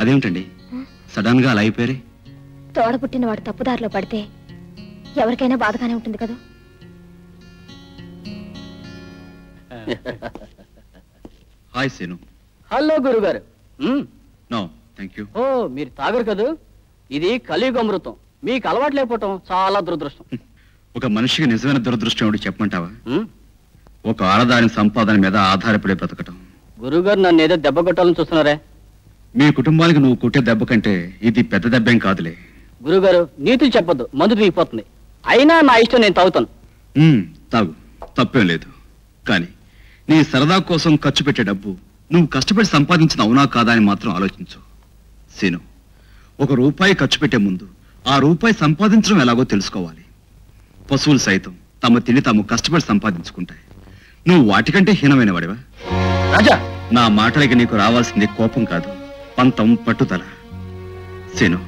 అదేమిటండి సడన్ గా అలా అయిపోయారే? తోడ పుట్టిన వాడు తప్పుదారిలో పడితే ఎవరికైనా బాధగానే ఉంటుంది కదా. హాయ్ సీను. హలో గురుగారు. No thank you. ఓ మీరు తాగరు కదా, ఇది కలియుగ అమృతం. మీకు అలవాటు లేకపోవటం చాలా దురదృష్టం. ఒక మనిషికి నిజమైన దురదృష్టం ఏమిటి చెప్పమంటావా? ఒక ఆడదాని సంపాదన మీద ఆధారపడి బ్రతకటం. గురుగారు నన్ను ఏదో దెబ్బ కొట్టాలని చూస్తున్నారే? మీ కుటుంబానికి నువ్వు కొట్టే దెబ్బ కంటే ఇది పెద్ద దెబ్బేం కాదులే. గురుగారు నీతులు చెప్పొద్దు, మందు తీగిపోతుంది. అయినా నా ఇష్టం, నేను తాగుతాను. తాగు, తప్పేం లేదు. కానీ నీ సరదా కోసం ఖర్చు పెట్టే డబ్బు నువ్వు కష్టపడి సంపాదించిన అవునా కాదా అని మాత్రం ఆలోచించు సీను. ఒక రూపాయి ఖర్చు పెట్టే ముందు ఆ రూపాయి సంపాదించడం ఎలాగో తెలుసుకోవాలి. పశువులు సైతం తమ తిని తాము కష్టపడి సంపాదించుకుంటాయి. నువ్వు వాటికంటే హీనమైన వాడివా? రాజా, నా మాటలకి నీకు రావాల్సింది కోపం కాదు, పంతం, పట్టుదల. సీను,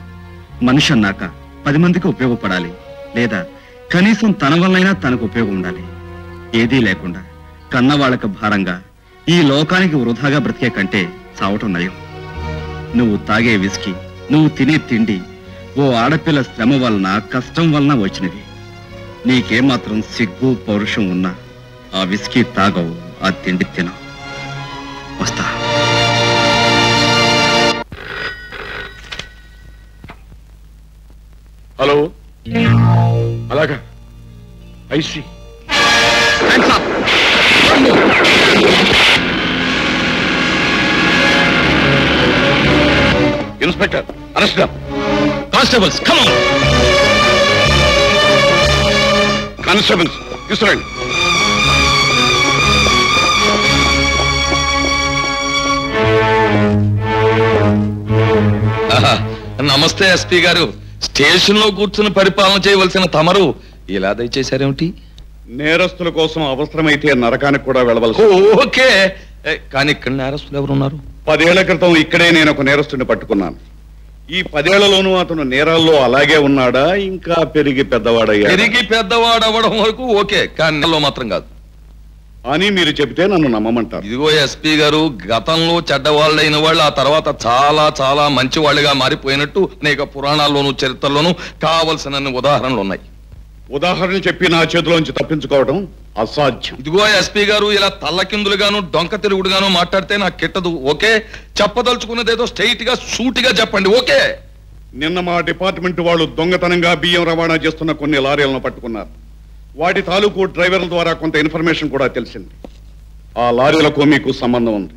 మనిషి అన్నాక 10 మందికి ఉపయోగపడాలి, లేదా కనీసం తన వల్లైనా తనకు ఉపయోగం ఉండాలి. ఏదీ లేకుండా కన్నవాళ్ళకు భారంగా ఈ లోకానికి వృధాగా బ్రతికే కంటే చావటం నయం. నువ్వు తాగే విస్కీ, నువ్వు తినే తిండి ఓ ఆడపిల్ల శ్రమ వలన, కష్టం వలన వచ్చినవి. నీకేమాత్రం సిగ్గు పౌరుషం ఉన్నా ఆ విస్కీ తాగవు, ఆ తిండి తినవు. వస్తా. హలో, అలాగా I see inspector arrest. Constables come on. Constables తీసుకురండి. నమస్తే ఎస్పీ గారు. స్టేషన్ లో కూర్చుని పరిపాలన చేయవలసిన తమరు ఇలా దయచేశారేమిటి? నేరస్తుల కోసం అవసరమైతే నరకానికి కూడా వెళ్ళవలసి. ఓకే, కానీ ఇక్కడ నేరస్తులు ఎవరున్నారు? 10 ఏళ్ల క్రితం ఇక్కడే నేను ఒక నేరస్తుని పట్టుకున్నాను. ఈ 10 ఏళ్లలోనూ అతను నేరాల్లో అలాగే ఉన్నాడా, ఇంకా పెరిగి పెద్దవాడయ్యా? పెరిగి పెద్దవాడవడం వరకు ఓకే, కానీ నెలలో మాత్రం కాదు అని మీరు చెబితే నన్ను నమ్మమంటారు. ఇదిగో ఎస్పీ గారు, గతంలో చెడ్డవాళ్ళైన వాళ్ళు ఆ తర్వాత చాలా చాలా మంచి వాళ్ళుగా మారిపోయినట్టు అనేక పురాణాల్లోనూ చరిత్రలోనూ కావలసిన ఉదాహరణలు ఉన్నాయి. ఉదాహరణ చెప్పి నా చేతిలోంచి తప్పించుకోవడం అసాధ్యం. ఇదిగో ఎస్పీ గారు, ఇలా తల్లకిందులుగాను డొంక తిరుగుడుగాను మాట్లాడితే నాకు కిట్టదు. ఓకే, చెప్పదలుచుకున్నదేదో స్ట్రైట్ గా సూటిగా చెప్పండి. ఓకే. నిన్న మా డిపార్ట్మెంట్ వాళ్ళు దొంగతనంగా బియ్యం రవాణా చేస్తున్న కొన్ని లారీలను పట్టుకున్నారు. వాటి తాలూకు డ్రైవర్ల ద్వారా కొంత ఇన్ఫర్మేషన్ కూడా తెలిసింది. ఆ లారీలకు మీకు సంబంధం ఉంది.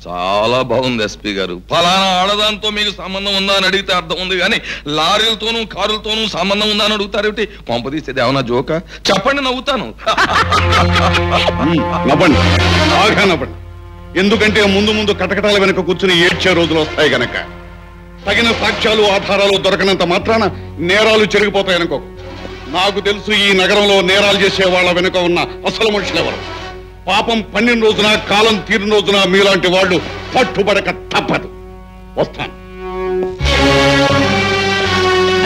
చాలా బాగుంది ఎస్పీ గారు. ఫలానా ఆడదాంతో మీకు సంబంధం ఉందా అని అడిగితే అర్థం ఉంది, కానీ లారీలతోనూ కారులతోనూ సంబంధం ఉందా అని అడుగుతారేమిటి? పంపదీసేది ఏమన్నా జోక? చెప్పండి, నవ్వుతాను. నవ్వండి, బాగా నవ్వండి. ఎందుకంటే ముందు ముందు కటకటాల వెనుక కూర్చుని ఏడ్చే రోజులు వస్తాయి గనక. తగిన సాక్ష్యాలు ఆధారాలు దొరకనంత మాత్రాన నేరాలు చెరిగిపోతాయనుకో. నాకు తెలుసు ఈ నగరంలో నేరాలు చేసే వాళ్ళ వెనుక ఉన్న అసలు మనుషులు ఎవరు. పాపం పండిన రోజున, కాలం తీరిన రోజున మీలాంటి వాళ్ళు పట్టుబడక తప్పదు. వస్తాను.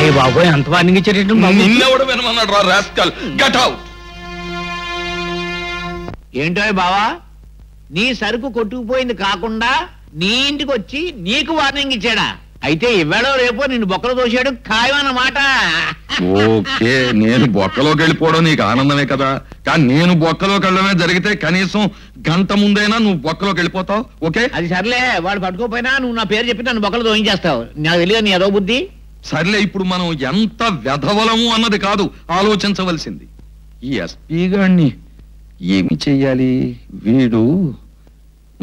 అయ్యి బాబోయ్, అంత వార్నింగ్ ఇచ్చేటట్టు నిన్నెవడు వినమన్నాడు రా రాస్కల్. Get out. ఏంటో బావా, నీ సరుకు కొట్టుకుపోయింది కాకుండా నీ ఇంటికి వచ్చి నీకు వార్నింగ్ ఇచ్చాడా? అయితే ఇవాళ రేపో నిన్ను బొక్కలు తోసాడు ఖాయమన్నమాట. ఓకే, నేను బొక్కలోకి వెళ్ళిపోవడం నీకు ఆనందమే కదా, కానీ నేను బొక్కలోకి వెళ్ళడమే జరిగితే కనీసం గంట ముందైనా నువ్వు బొక్కలోకి వెళ్ళిపోతావు. ఓకే, అది సర్లే, వాడు పట్టుకోపోయినా నువ్వు నా పేరు చెప్పి నన్ను బొక్కలు తోయించేస్తావు. నాకు తెలియదు నీ ఏదో బుద్ధి. సర్లే, ఇప్పుడు మనం ఎంత వెధవలము అన్నది కాదు ఆలోచించవలసింది. ఈ ఎస్పీ గారిని ఏమి చెయ్యాలి? వీడు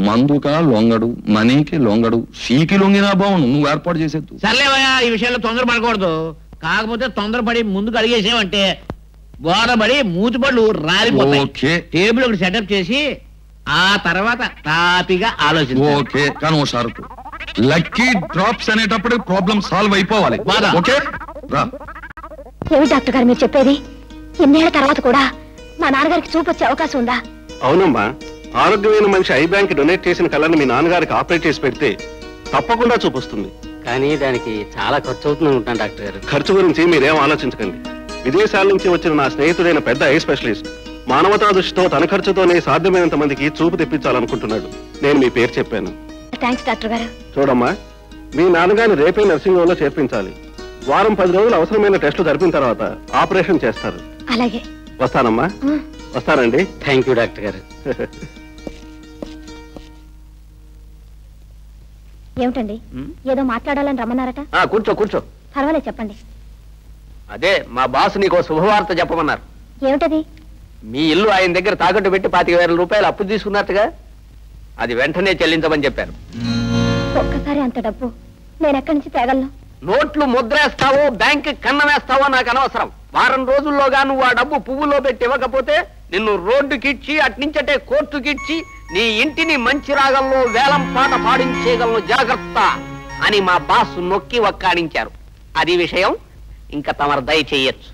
మందుకా లొంగడు, మనీకి లొంగడు, షీకి లొంగినా బాగుండు. నువ్వు ఏర్పాటు చేసేద్దు. సర్లేవయ్యా, ఈ విషయంలో తొందరపడకూడదు. కాకపోతే తొందరపడి ముందుకు అడిగేసామంటే బోధపడి మూతిపళ్ళు రాలిపోతాయి. ఓకే, టేబుల్ ఒకటి సెటప్ చేసి ఆ తర్వాత తాపిగా ఆలోచించు. ఓకే, కానీ ఓ షరతు, లక్కీ డ్రాప్స్ అనేటప్పుడు ప్రాబ్లం సాల్వ్ అయిపోవాలి. ఓకే రా. ఏమి డాక్టర్ గారు మీరు చెప్పేది? ఎన్నేళ్ల తర్వాత కూడా మా నాన్నగారికి చూపు వచ్చే అవకాశం ఉందా? అవునమ్మా, ఆరోగ్యమైన మనిషి ఐ బ్యాంక్ డొనేట్ చేసిన కళ్ళని మీ నాన్నగారికి ఆపరేట్ చేసి పెడితే తప్పకుండా చూపిస్తుంది. కానీ దానికి చాలా ఖర్చు అవుతుంది ఉంటాను డాక్టర్ గారు. ఖర్చు గురించి మీరేం ఆలోచించకండి. విదేశాల నుంచి వచ్చిన నా స్నేహితుడైన పెద్ద ఐ స్పెషలిస్ట్ మానవతా దృష్టితో తన ఖర్చుతోనే సాధ్యమైనంత మందికి చూపు తెప్పించాలనుకుంటున్నాడు. నేను మీ పేరు చెప్పాను. థ్యాంక్స్ డాక్టర్ గారు. చూడమ్మా, మీ నాన్నగారిని రేపే నర్సింగ్ హోమ్ లో చేర్పించాలి. వారం 10 రోజులు అవసరమైన టెస్టులు జరిపిన తర్వాత ఆపరేషన్ చేస్తారు. అలాగే. వస్తానమ్మా. వస్తానండి. థ్యాంక్ యూ డాక్టర్ గారు. ఏమిటండి, ఏదో మాట్లాడాలని రమ్మన్నారట? కూర్చో కూర్చో. పర్వాలేదు, చెప్పండి. అదే మా బాస్ నీకు శుభవార్త చెప్పమన్నారు. ఏమిటది? మీ ఇల్లు ఆయన దగ్గర తాకట్టు పెట్టి 25,000 రూపాయలు అప్పు తీసుకున్నట్టుగా, అది వెంటనే చెల్లించమని చెప్పారు. ఒక్కసారి అంత డబ్బు నేను ఎక్కడి నుంచి తేగలను? నోట్లు ముద్రేస్తావో బ్యాంక్ కన్న వేస్తావో నాకు అనవసరం. వారం రోజుల్లోగా నువ్వు ఆ డబ్బు పువ్వులో పెట్టి ఇవ్వకపోతే నిన్ను రోడ్డుకిచ్చి అట్నుంచటే కోర్టుకిచ్చి నీ ఇంటిని మంచి రాగంలో వేలం పాట పాడించేయగలను, జాగ్రత్త అని మా బాస్ నొక్కి వక్కాడించారు. అది విషయం. ఇంకా తమరు దయచేయచ్చు.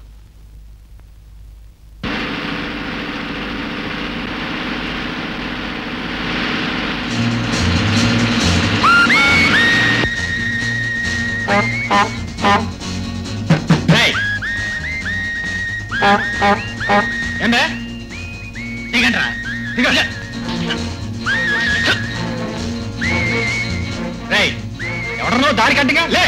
ఎవడనో దారి కట్టిగా లే.